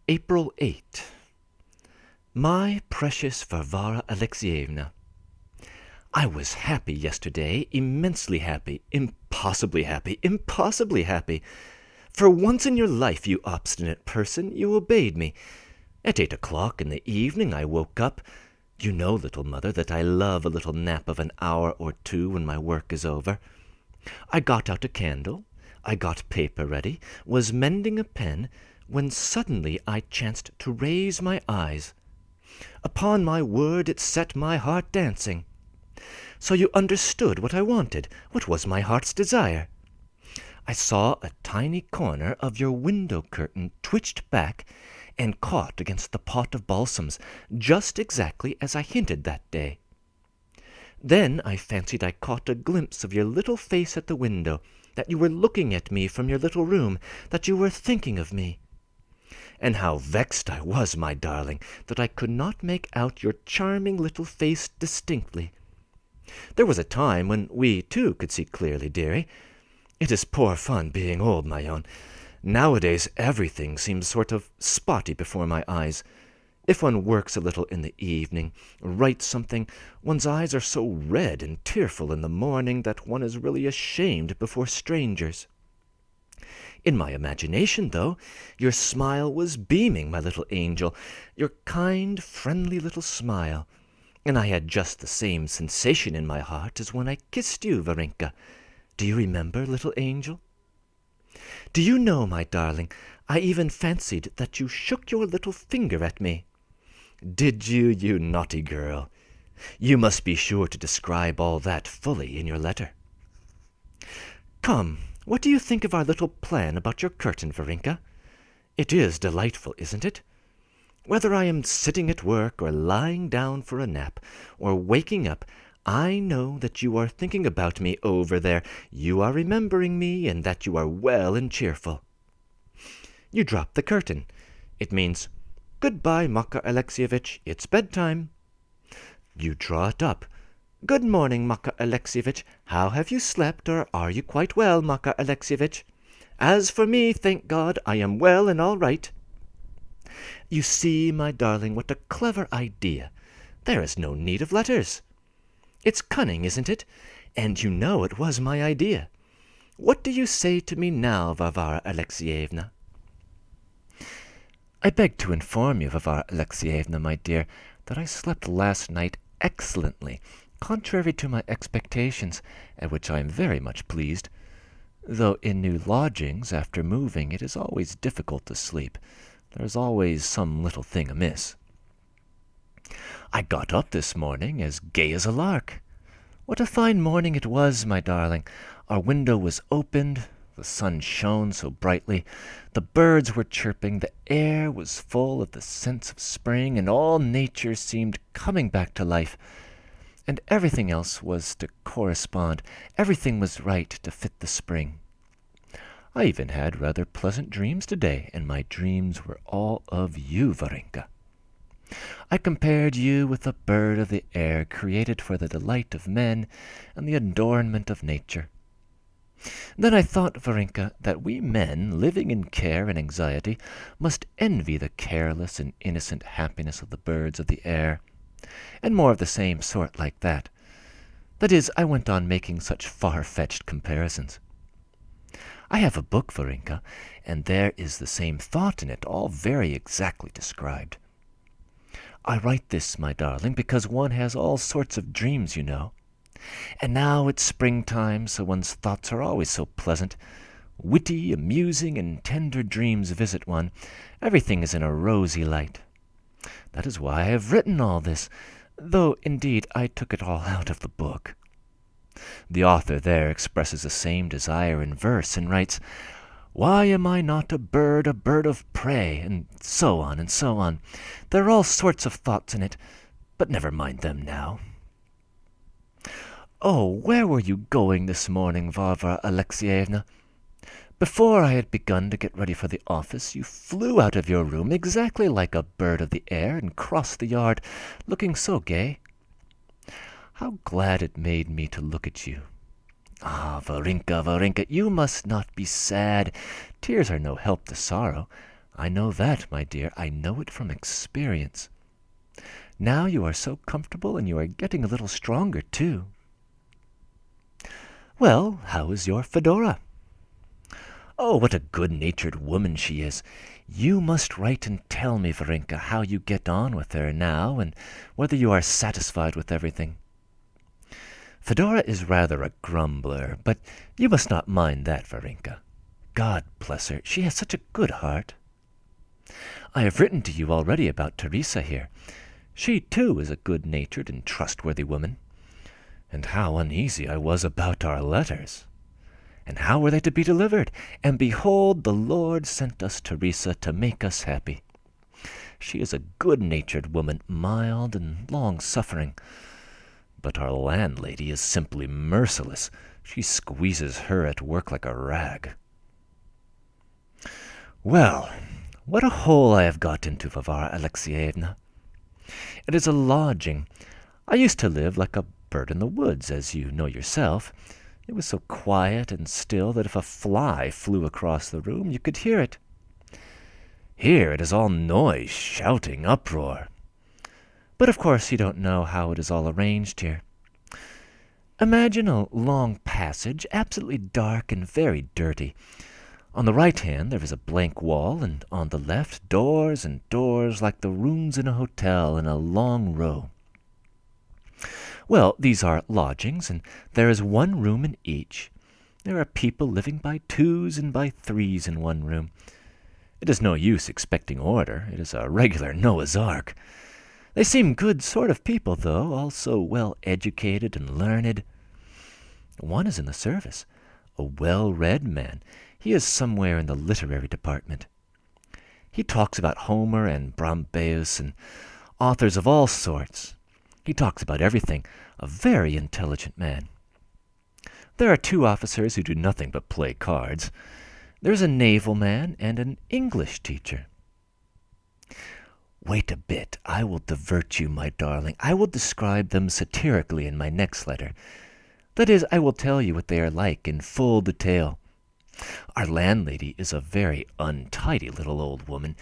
April 8. My precious Varvara Alexeyevna, I was happy yesterday, immensely happy, impossibly happy, impossibly happy. For once in your life, you obstinate person, you obeyed me. At 8 o'clock in the evening I woke up. You know, little mother, that I love a little nap of an hour or two when my work is over. I got out a candle, I got paper ready, was mending a pen, when suddenly I chanced to raise my eyes. Upon my word, it set my heart dancing. So you understood what I wanted, what was my heart's desire. I saw a tiny corner of your window curtain twitched back and caught against the pot of balsams, just exactly as I hinted that day. Then I fancied I caught a glimpse of your little face at the window, that you were looking at me from your little room, that you were thinking of me. And how vexed I was, my darling, that I could not make out your charming little face distinctly. There was a time when we, too, could see clearly, dearie. It is poor fun being old, my own. Nowadays everything seems sort of spotty before my eyes. If one works a little in the evening, writes something, one's eyes are so red and tearful in the morning that one is really ashamed before strangers. In my imagination, though, your smile was beaming, my little angel, your kind, friendly little smile, and I had just the same sensation in my heart as when I kissed you, Varenka. Do you remember, little angel? Do you know, my darling, I even fancied that you shook your little finger at me. Did you, you naughty girl? You must be sure to describe all that fully in your letter. Come, what do you think of our little plan about your curtain, Varenka? It is delightful, isn't it? Whether I am sitting at work or lying down for a nap or waking up, I know that you are thinking about me over there. You are remembering me, and that you are well and cheerful. You drop the curtain. It means, "Goodbye, Makar Alexievitch, it's bedtime." You draw it up. "Good morning, Makar Alexievitch. How have you slept, or are you quite well, Makar Alexievitch? As for me, thank God, I am well and all right." You see, my darling, what a clever idea. There is no need of letters. It's cunning, isn't it? And you know it was my idea. What do you say to me now, Varvara Alexeyevna? I beg to inform you, Varvara Alexeyevna, my dear, that I slept last night excellently, contrary to my expectations, at which I am very much pleased. Though in new lodgings, after moving, it is always difficult to sleep. There is always some little thing amiss. I got up this morning as gay as a lark. What a fine morning it was, my darling! Our window was opened, the sun shone so brightly, the birds were chirping, the air was full of the sense of spring, and all nature seemed coming back to life. And everything else was to correspond, everything was right to fit the spring. I even had rather pleasant dreams today, and my dreams were all of you, Varenka. I compared you with a bird of the air created for the delight of men and the adornment of nature. Then I thought, Varenka, that we men, living in care and anxiety, must envy the careless and innocent happiness of the birds of the air, and more of the same sort like that. That is, I went on making such far-fetched comparisons. I have a book, Varenka, and there is the same thought in it, all very exactly described. I write this, my darling, because one has all sorts of dreams, you know. And now it's springtime, so one's thoughts are always so pleasant. Witty, amusing, and tender dreams visit one. Everything is in a rosy light. That is why I have written all this, though, indeed, I took it all out of the book. The author there expresses the same desire in verse, and writes, "Why am I not a bird of prey?" and so on, and so on. There are all sorts of thoughts in it, but never mind them now. Oh, where were you going this morning, Varvara Alexeyevna? Before I had begun to get ready for the office, you flew out of your room exactly like a bird of the air and crossed the yard, looking so gay. How glad it made me to look at you. Ah, Varenka, Varenka, you must not be sad. Tears are no help to sorrow. I know that, my dear. I know it from experience. Now you are so comfortable, and you are getting a little stronger, too. Well, how is your Fedora? Oh, what a good-natured woman she is. You must write and tell me, Varenka, how you get on with her now, and whether you are satisfied with everything. Fedora is rather a grumbler, but you must not mind that, Varenka. God bless her, she has such a good heart. I have written to you already about Teresa here. She, too, is a good-natured and trustworthy woman. And how uneasy I was about our letters! And how were they to be delivered? And behold, the Lord sent us Teresa to make us happy. She is a good-natured woman, mild and long-suffering. But our landlady is simply merciless. She squeezes her at work like a rag. Well, what a hole I have got into, Varvara Alexeyevna. It is a lodging. I used to live like a bird in the woods, as you know yourself. It was so quiet and still that if a fly flew across the room, you could hear it. Here it is all noise, shouting, uproar. But of course you don't know how it is all arranged here. Imagine a long passage, absolutely dark and very dirty. On the right hand there is a blank wall, and on the left doors and doors like the rooms in a hotel in a long row. Well, these are lodgings, and there is one room in each. There are people living by twos and by threes in one room. It is no use expecting order. It is a regular Noah's Ark. They seem good sort of people, though, all so well educated and learned. One is in the service, a well-read man. He is somewhere in the literary department. He talks about Homer and Brambeus and authors of all sorts. He talks about everything, a very intelligent man. There are two officers who do nothing but play cards. There is a naval man and an English teacher. Wait a bit, I will divert you, my darling. I will describe them satirically in my next letter. That is, I will tell you what they are like in full detail. Our landlady is a very untidy little old woman.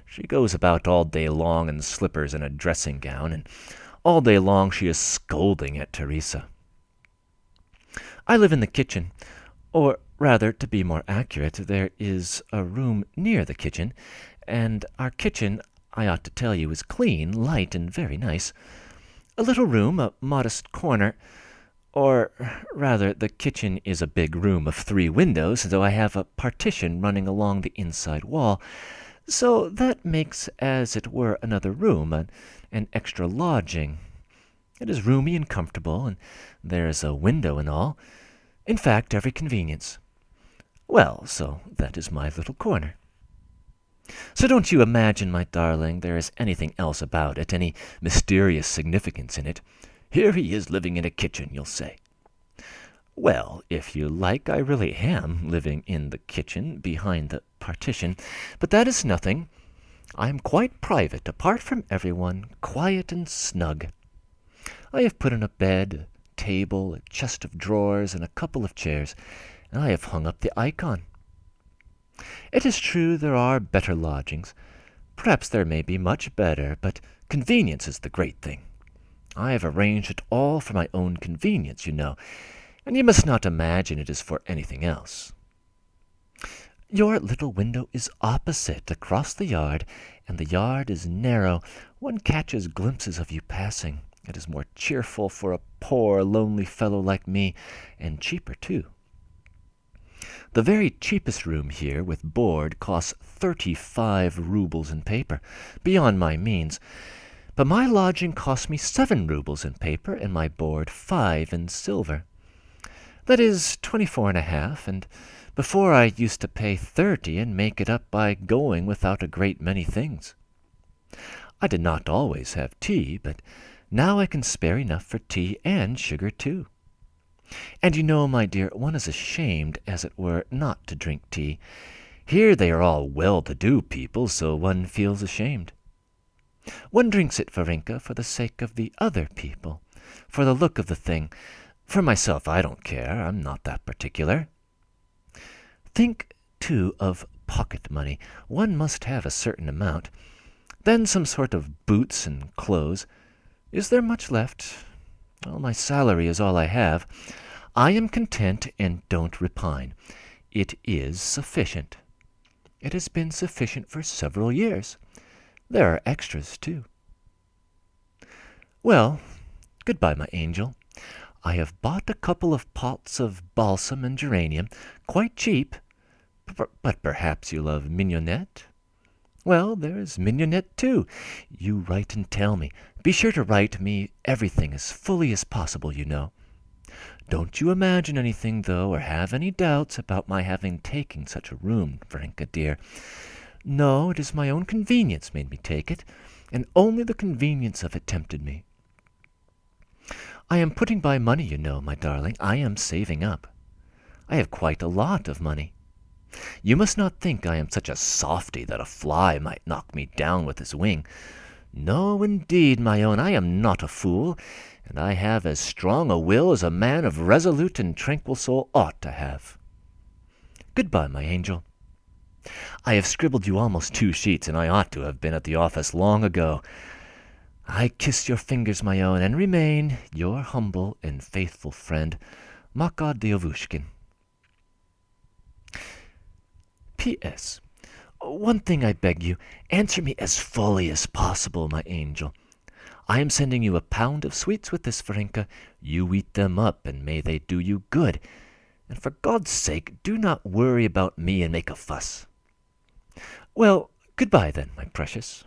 She goes about all day long in slippers and a dressing gown, and all day long she is scolding at Teresa. I live in the kitchen, or rather, to be more accurate, there is a room near the kitchen, and our kitchen, I ought to tell you, is clean, light, and very nice. A little room, a modest corner, or rather, the kitchen is a big room of 3 windows, though I have a partition running along the inside wall, so that makes, as it were, another room, an extra lodging. It is roomy and comfortable, and there is a window and all. In fact, every convenience. Well, so that is my little corner. So don't you imagine, my darling, there is anything else about it, any mysterious significance in it. Here he is living in a kitchen, you'll say. Well, if you like, I really am living in the kitchen, behind the partition, but that is nothing. I am quite private, apart from everyone, quiet and snug. I have put in a bed, a table, a chest of drawers, and a couple of chairs, and I have hung up the icon. It is true there are better lodgings. Perhaps there may be much better, but convenience is the great thing. I have arranged it all for my own convenience, you know, and you must not imagine it is for anything else. Your little window is opposite, across the yard, and the yard is narrow. One catches glimpses of you passing. It is more cheerful for a poor, lonely fellow like me, and cheaper, too. The very cheapest room here, with board, costs 35 roubles in paper, beyond my means. But my lodging cost me 7 roubles in paper, and my board 5 in silver. That is 24.5, and before I used to pay 30 and make it up by going without a great many things. I did not always have tea, but now I can spare enough for tea and sugar too. And you know, my dear, one is ashamed, as it were, not to drink tea. Here they are all well-to-do people, so one feels ashamed. One drinks it, Varenka, for the sake of the other people, for the look of the thing. For myself, I don't care. I'm not that particular. Think, too, of pocket money. One must have a certain amount. Then some sort of boots and clothes. Is there much left? Well, my salary is all I have. I am content and don't repine. It is sufficient. It has been sufficient for several years. There are extras, too. Well, goodbye, my angel. I have bought a couple of pots of balsam and geranium, quite cheap. But perhaps you love mignonette? Well, there's mignonette, too. You write and tell me. Be sure to write me everything as fully as possible, you know. Don't you imagine anything, though, or have any doubts about my having taken such a room, Varenka dear. No, it is my own convenience made me take it, and only the convenience of it tempted me. I am putting by money, you know, my darling. I am saving up. I have quite a lot of money. You must not think I am such a softy that a fly might knock me down with his wing. No, indeed, my own, I am not a fool, and I have as strong a will as a man of resolute and tranquil soul ought to have. Goodbye, my angel. I have scribbled you almost 2 sheets, and I ought to have been at the office long ago. I kiss your fingers, my own, and remain your humble and faithful friend, Makar Dostoevsky. P.S. One thing I beg you, answer me as fully as possible, my angel. I am sending you 1 pound of sweets with this, Varenka. You eat them up, and may they do you good. And for God's sake, do not worry about me and make a fuss. Well, goodbye then, my precious.